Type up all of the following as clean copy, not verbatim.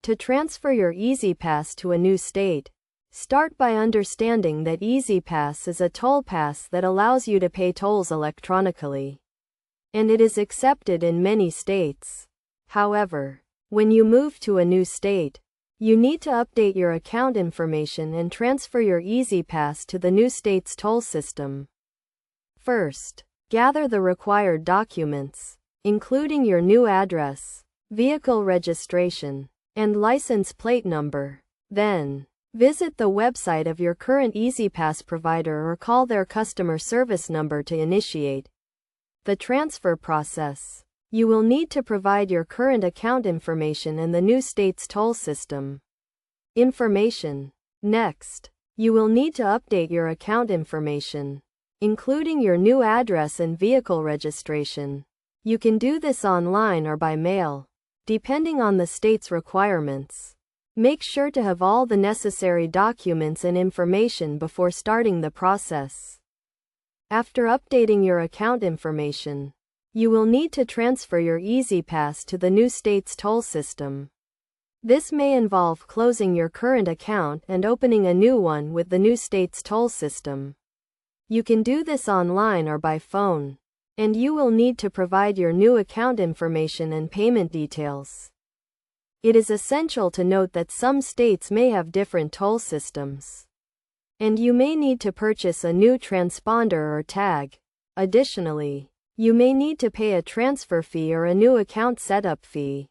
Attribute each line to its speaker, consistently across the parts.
Speaker 1: To transfer your Ezpass to a new state, start by understanding that Ezpass is a toll pass that allows you to pay tolls electronically, and it is accepted in many states. However, when you move to a new state, you need to update your account information and transfer your Ezpass to the new state's toll system. First, gather the required documents, including your new address, vehicle registration, and license plate number. Then, visit the website of your current Ezpass provider or call their customer service number to initiate the transfer process. You will need to provide your current account information and the new state's toll system information. Next, you will need to update your account information, including your new address and vehicle registration. You can do this online or by mail, depending on the state's requirements. Make sure to have all the necessary documents and information before starting the process. After updating your account information, you will need to transfer your Ezpass to the new state's toll system. This may involve closing your current account and opening a new one with the new state's toll system. You can do this online or by phone, and you will need to provide your new account information and payment details. It is essential to note that some states may have different toll systems, and you may need to purchase a new transponder or tag. Additionally, you may need to pay a transfer fee or a new account setup fee.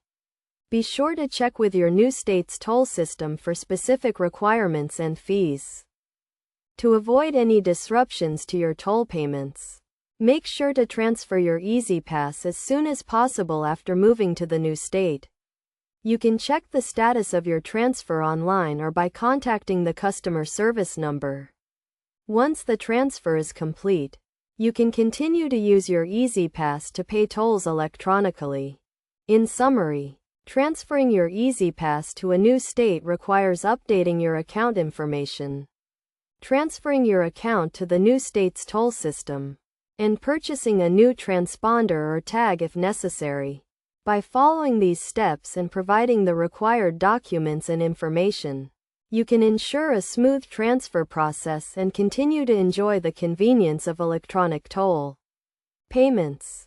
Speaker 1: Be sure to check with your new state's toll system for specific requirements and fees. To avoid any disruptions to your toll payments, make sure to transfer your Ezpass as soon as possible after moving to the new state. You can check the status of your transfer online or by contacting the customer service number. Once the transfer is complete, you can continue to use your Ezpass to pay tolls electronically. In summary, transferring your Ezpass to a new state requires updating your account information, transferring your account to the new state's toll system, and purchasing a new transponder or tag if necessary. By following these steps and providing the required documents and information, you can ensure a smooth transfer process and continue to enjoy the convenience of electronic toll payments.